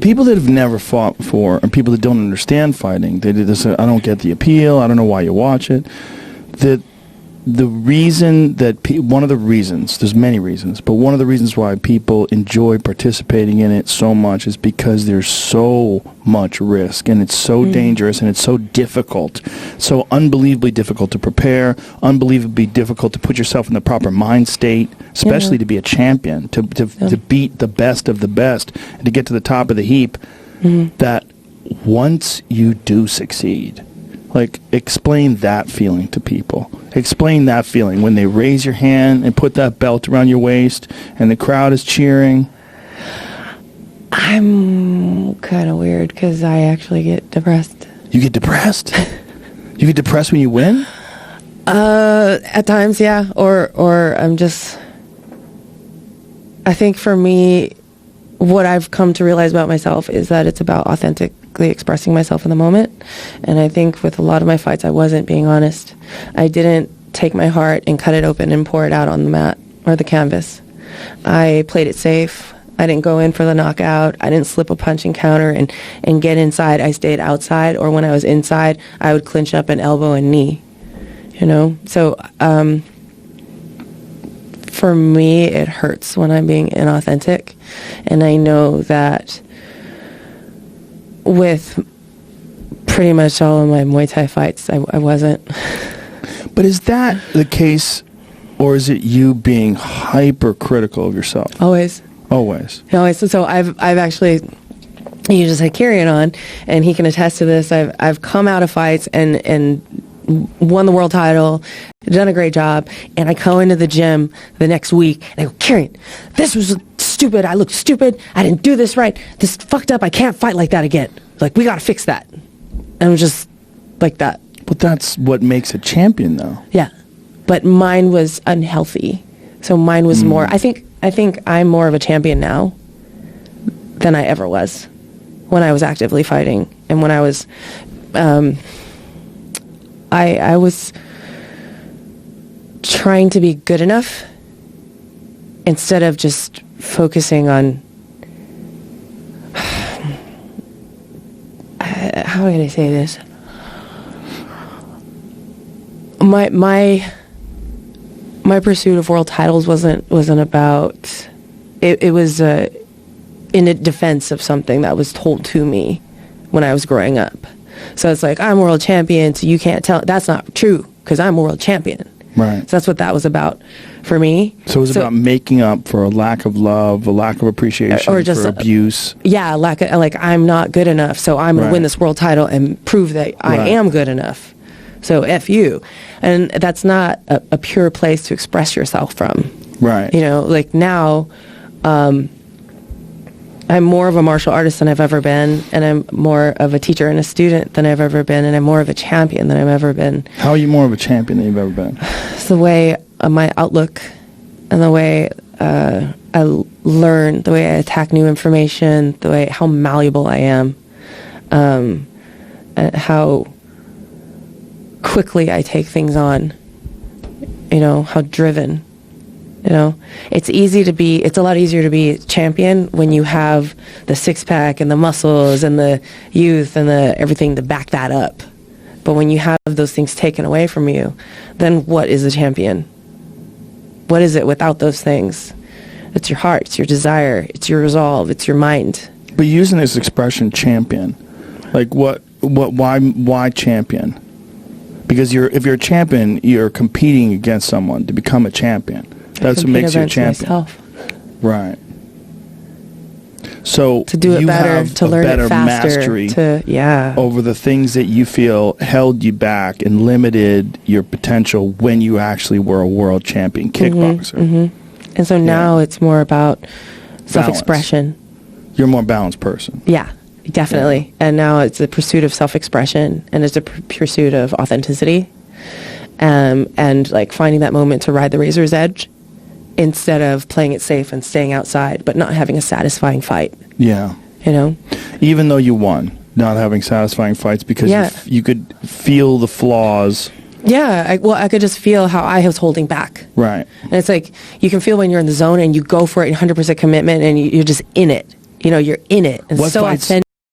people that have never fought before, and people that don't understand fighting, they say, I don't get the appeal, I don't know why you watch it. The reason that one of the reasons, there's many reasons, but one of the reasons why people enjoy participating in it so much is because there's so much risk, and it's so dangerous, and it's so difficult, so unbelievably difficult to prepare, unbelievably difficult to put yourself in the proper mind state, especially to be a champion, to beat the best of the best, and to get to the top of the heap, that once you do succeed, like, explain that feeling to people. Explain that feeling when they raise your hand and put that belt around your waist and the crowd is cheering. I'm kind of weird because I actually get depressed. You get depressed? You get depressed when you win? At times, yeah. Or I'm just... I think for me, what I've come to realize about myself is that it's about authentically expressing myself in the moment. And I think with a lot of my fights, I wasn't being honest. I didn't take my heart and cut it open and pour it out on the mat or the canvas. I played it safe. I didn't go in for the knockout. I didn't slip a punch and counter and get inside. I stayed outside, or when I was inside, I would clinch up an elbow and knee. You know? So, for me, it hurts when I'm being inauthentic. And I know that with pretty much all of my Muay Thai fights, I wasn't. But is that the case, or is it you being hypercritical of yourself? Always. Always. Always. So I've actually, you just had Carrion on, and he can attest to this. I've come out of fights and won the world title, done a great job, and I go into the gym the next week, and I go, Carrion, this was stupid. I looked stupid. I didn't do this right. This fucked up. I can't fight like that again. Like, we got to fix that. And I'm just like that. But that's what makes a champion, though. Yeah. But mine was unhealthy. So mine was more, I think I'm more of a champion now than I ever was when I was actively fighting. And when I was, I was trying to be good enough instead of just focusing on, how can I say this? My pursuit of world titles wasn't about, it was in a defense of something that was told to me when I was growing up. So it's like, I'm world champion, so you can't tell. That's not true, because I'm a world champion. Right. So that's what that was about for me. So it was about making up for a lack of love, a lack of appreciation, or just for abuse. Yeah, like, I'm not good enough, so I'm going to win this world title and prove that I am good enough. So F you. And that's not a pure place to express yourself from. Right. You know, like now, I'm more of a martial artist than I've ever been, and I'm more of a teacher and a student than I've ever been, and I'm more of a champion than I've ever been. How are you more of a champion than you've ever been? It's the way my outlook and the way I learn, the way I attack new information, the way how malleable I am, and how quickly I take things on, you know, how driven. You know, it's a lot easier to be a champion when you have the six-pack and the muscles and the youth and the everything to back that up. But when you have those things taken away from you, then what is a champion? What is it without those things? It's your heart, it's your desire, it's your resolve, it's your mind. But using this expression, champion, like why champion? Because if you're a champion, you're competing against someone to become a champion. That's what makes you a champion. Myself. Right. So to do it better, to learn it faster, mastery to over the things that you feel held you back and limited your potential when you actually were a world champion kickboxer. Mm-hmm. And so now it's more about self-expression. You're a more balanced person. Yeah, definitely. Yeah. And now it's a pursuit of self-expression, and it's a pursuit of authenticity, and like finding that moment to ride the razor's edge, instead of playing it safe and staying outside, but not having a satisfying fight. Yeah. You know? Even though you won, not having satisfying fights because you could feel the flaws. Yeah. I could just feel how I was holding back. Right. And it's like, you can feel when you're in the zone and you go for it 100% commitment and you're just in it. you know, you're in it. It's What so fights? authentic.